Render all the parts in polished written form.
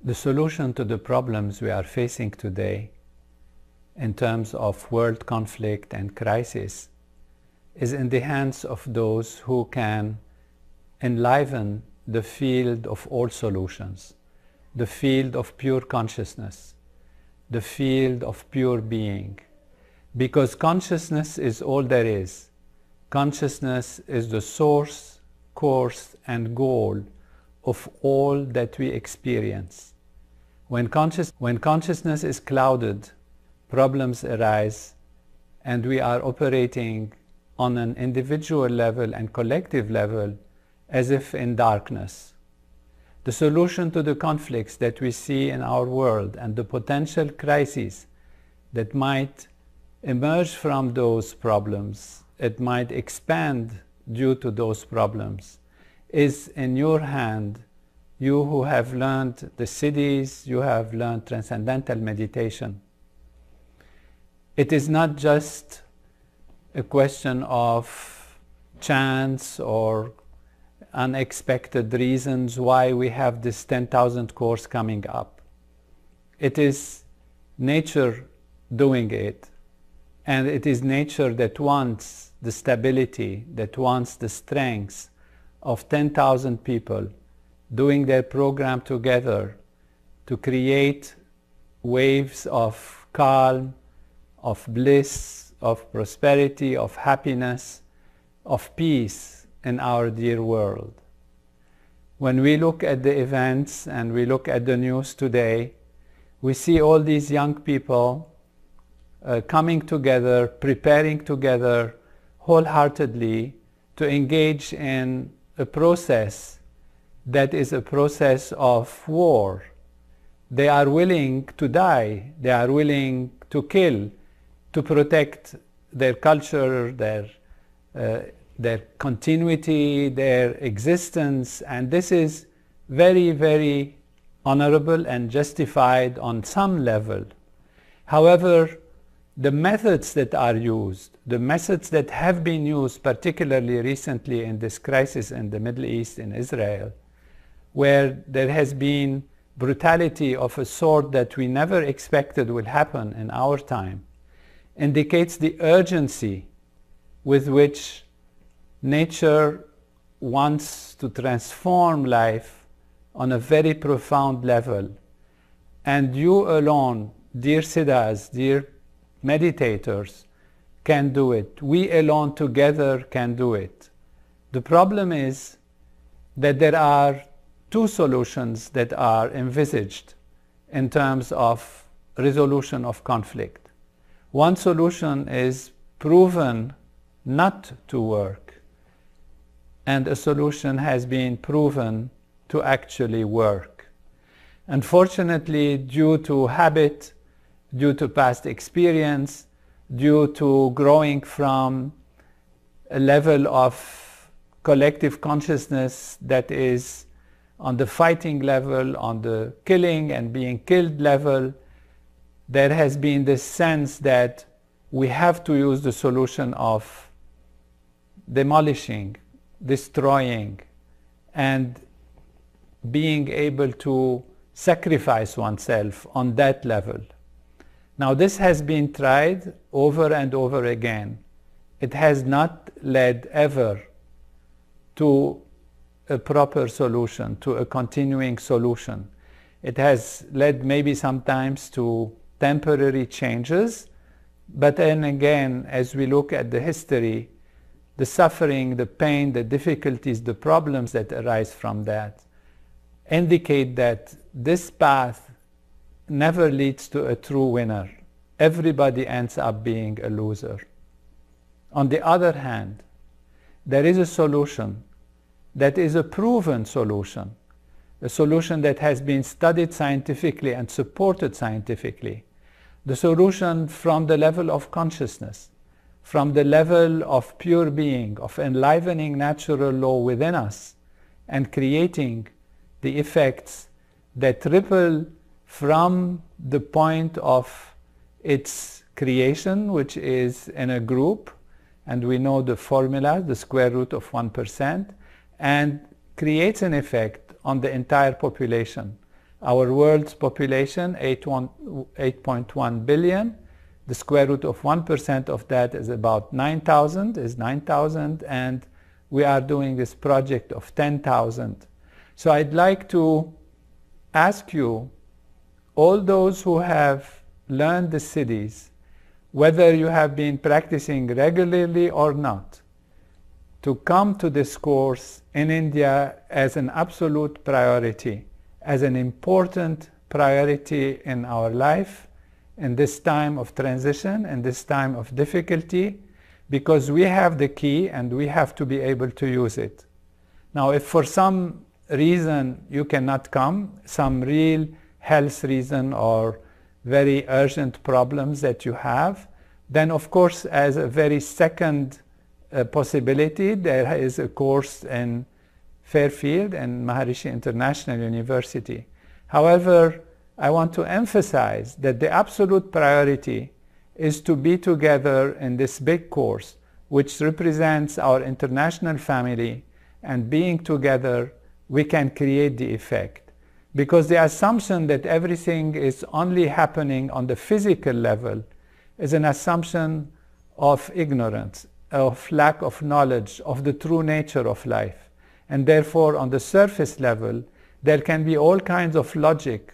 The solution to the problems we are facing today in terms of world conflict and crisis is in the hands of those who can enliven the field of all solutions, the field of pure consciousness, the field of pure being. Because consciousness is all there is. Consciousness is the source, course, and goal of all that we experience. When consciousness is clouded, problems arise, and we are operating on an individual level and collective level as if in darkness. The solution to the conflicts that we see in our world and the potential crises that might emerge from those problems, it might expand due to those problems, is in your hand. You who have learned the Siddhis, you have learned transcendental meditation. It is not just a question of chance or unexpected reasons why we have this 10,000 course coming up. It is nature doing it, and it is nature that wants the stability, that wants the strength of 10,000 people doing their program together to create waves of calm, of bliss, of prosperity, of happiness, of peace in our dear world. When we look at the events and we look at the news today, we see all these young people coming together, preparing together wholeheartedly to engage in a process that is a process of war. They are willing to die, they are willing to kill, to protect their culture, their continuity, their existence, and this is very, very honorable and justified on some level. However, the methods that are used, the methods that have been used, particularly recently in this crisis in the Middle East, in Israel, where there has been brutality of a sort that we never expected will happen in our time, indicates the urgency with which nature wants to transform life on a very profound level. And you alone, dear Siddhas, dear meditators, can do it. We alone together can do it. The problem is that there are two solutions that are envisaged in terms of resolution of conflict. One solution is proven not to work, and a solution has been proven to actually work. Unfortunately, due to habit, due to past experience, due to growing from a level of collective consciousness that is on the fighting level, on the killing and being killed level, there has been this sense that we have to use the solution of demolishing, destroying, and being able to sacrifice oneself on that level. Now, this has been tried over and over again. It has not led ever to a proper solution, to a continuing solution. It has led maybe sometimes to temporary changes, but then again, as we look at the history, the suffering, the pain, the difficulties, the problems that arise from that indicate that this path never leads to a true winner. Everybody ends up being a loser. On the other hand, there is a solution that is a proven solution, a solution that has been studied scientifically and supported scientifically, the solution from the level of consciousness, from the level of pure being, of enlivening natural law within us and creating the effects that ripple from the point of its creation, which is in a group, and we know the formula, the square root of 1%, and creates an effect on the entire population, Our world's population, 8.1 billion. The square root of 1% of that is about 9,000, and we are doing this project of 10,000. So I'd like to ask you, all those who have learned the Siddhis, whether you have been practicing regularly or not, to come to this course in India as an absolute priority, as an important priority in our life, in this time of transition, in this time of difficulty, because we have the key and we have to be able to use it. Now, if for some reason you cannot come, some real health reason or very urgent problems that you have, then of course as a very second possibility, there is a course in Fairfield and Maharishi International University. However, I want to emphasize that the absolute priority is to be together in this big course, which represents our international family, and being together, we can create the effect. Because the assumption that everything is only happening on the physical level is an assumption of ignorance, of lack of knowledge of the true nature of life. And therefore, on the surface level, there can be all kinds of logic,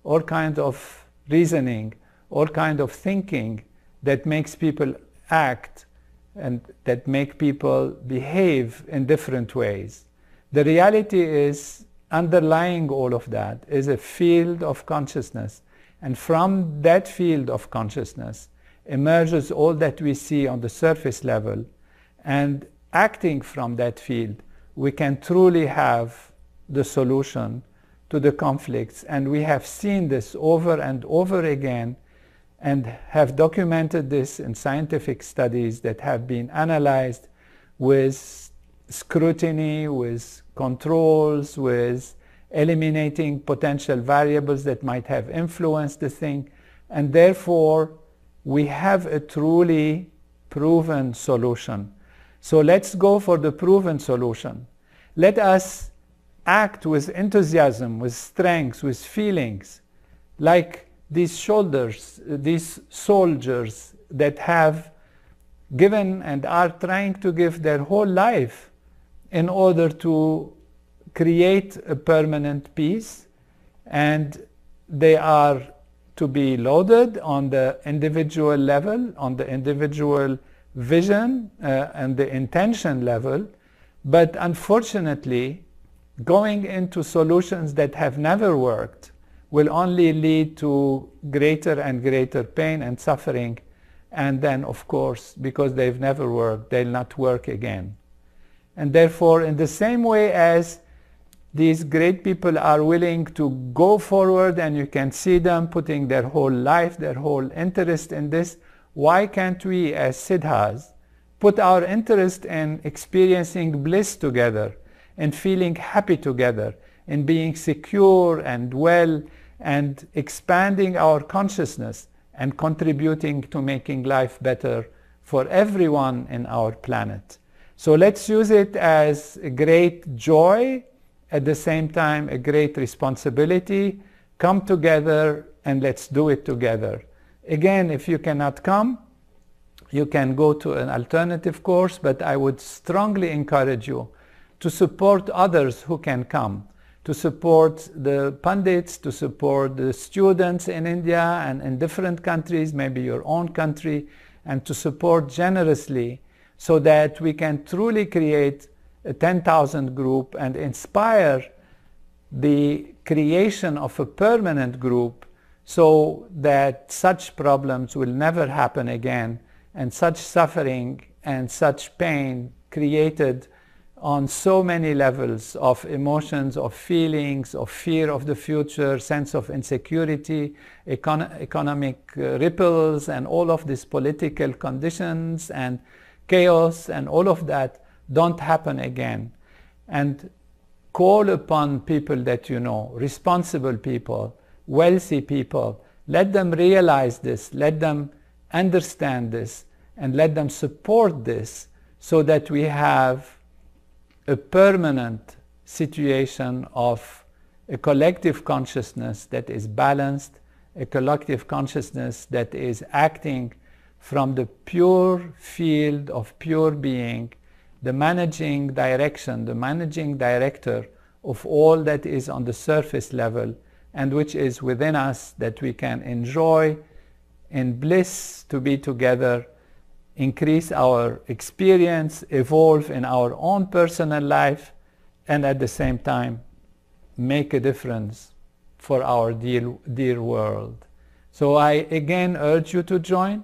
all kinds of reasoning, all kinds of thinking that makes people act and that make people behave in different ways. The reality is, underlying all of that is a field of consciousness. And from that field of consciousness emerges all that we see on the surface level. And acting from that field, we can truly have the solution to the conflicts. And we have seen this over and over again and have documented this in scientific studies that have been analyzed with scrutiny, with controls, with eliminating potential variables that might have influenced the thing. And therefore, we have a truly proven solution. So let's go for the proven solution. Let us act with enthusiasm, with strength, with feelings, like these soldiers that have given and are trying to give their whole life in order to create a permanent peace, and they are to be loaded on the individual level, on the individual vision and the intention level, but unfortunately going into solutions that have never worked will only lead to greater and greater pain and suffering, and then of course, because they've never worked, they'll not work again. And therefore, in the same way as these great people are willing to go forward, and you can see them putting their whole life, their whole interest in this, why can't we as Siddhas put our interest in experiencing bliss together, and feeling happy together, in being secure and well, and expanding our consciousness and contributing to making life better for everyone in our planet. So let's use it as a great joy, at the same time a great responsibility. Come together and let's do it together. Again, if you cannot come, you can go to an alternative course, but I would strongly encourage you to support others who can come, to support the pundits, to support the students in India and in different countries, maybe your own country, and to support generously so that we can truly create a 10,000 group and inspire the creation of a permanent group so that such problems will never happen again, and such suffering and such pain created on so many levels of emotions, of feelings, of fear of the future, sense of insecurity, economic ripples, and all of these political conditions and chaos and all of that don't happen again. And call upon people that you know, responsible people, wealthy people. Let them realize this, let them understand this, and let them support this so that we have a permanent situation of a collective consciousness that is balanced, a collective consciousness that is acting from the pure field of pure being, the managing direction, the managing director of all that is on the surface level and which is within us, that we can enjoy in bliss to be together, increase our experience, evolve in our own personal life, and at the same time make a difference for our dear world. So I again urge you to join.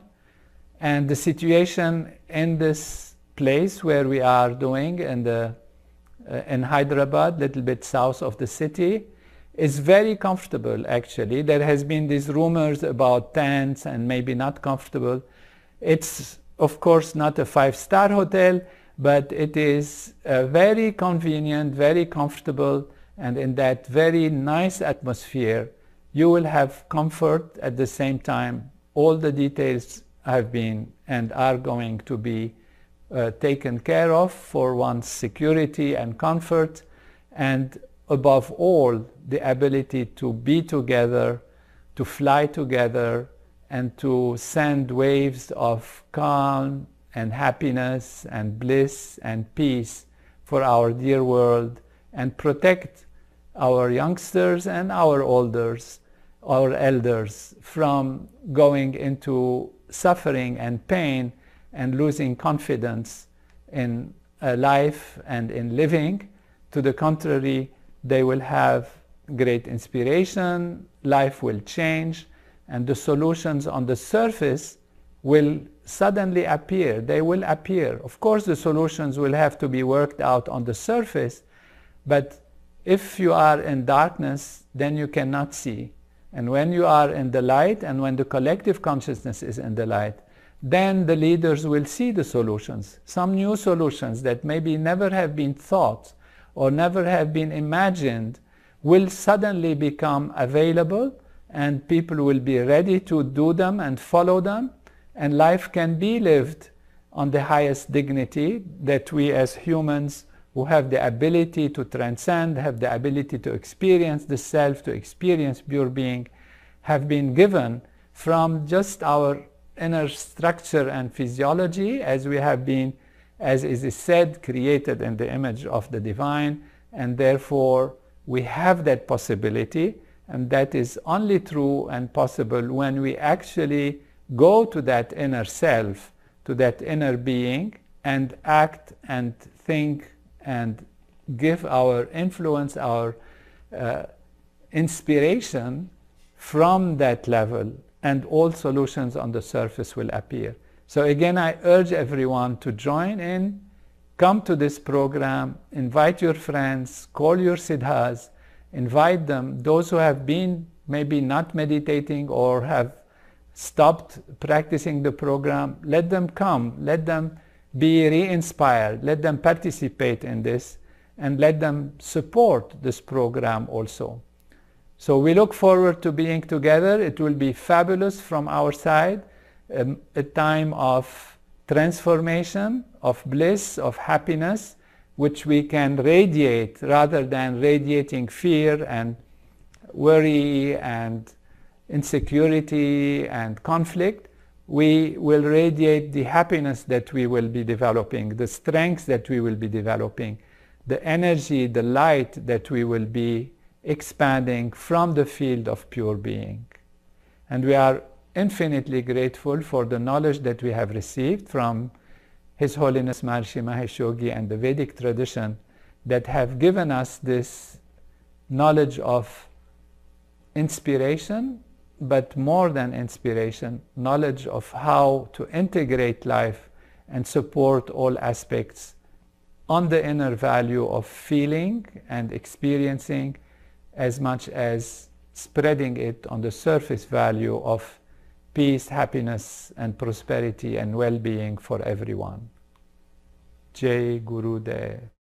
And the situation in this place where we are doing in Hyderabad, little bit south of the city, is very comfortable actually. There has been these rumors about tents and maybe not comfortable. It's of course not a 5-star hotel, but it is very convenient, very comfortable, and in that very nice atmosphere you will have comfort. At the same time, all the details have been and are going to be taken care of for one's security and comfort, and above all the ability to be together, to fly together, and to send waves of calm and happiness and bliss and peace for our dear world, and protect our youngsters and our elders from going into suffering and pain and losing confidence in life and in living. To the contrary, they will have great inspiration, life will change, and the solutions on the surface will suddenly appear. They will appear. Of course, the solutions will have to be worked out on the surface, but if you are in darkness, then you cannot see. And when you are in the light, and when the collective consciousness is in the light, then the leaders will see the solutions, some new solutions that maybe never have been thought or never have been imagined will suddenly become available, and people will be ready to do them and follow them, and life can be lived on the highest dignity that we as humans who have the ability to transcend, have the ability to experience the self, to experience pure being, have been given from just our inner structure and physiology, as we have been, as is said, created in the image of the divine, and therefore we have that possibility, and that is only true and possible when we actually go to that inner self, to that inner being, and act and think and give our influence, our inspiration from that level, and all solutions on the surface will appear. So again, I urge everyone to join in, come to this program, invite your friends, call your siddhas, invite them. Those who have been maybe not meditating or have stopped practicing the program, let them come, let them be re-inspired, let them participate in this, and let them support this program also. So we look forward to being together. It will be fabulous from our side, a time of transformation, of bliss, of happiness, which we can radiate rather than radiating fear and worry and insecurity and conflict. We will radiate the happiness that we will be developing, the strength that we will be developing, the energy, the light that we will be expanding from the field of pure being. And we are infinitely grateful for the knowledge that we have received from His Holiness Maharishi Mahesh Yogi and the Vedic tradition that have given us this knowledge of inspiration, but more than inspiration, knowledge of how to integrate life and support all aspects on the inner value of feeling and experiencing, as much as spreading it on the surface value of peace, happiness, and prosperity and well-being for everyone. Jai Guru Dev.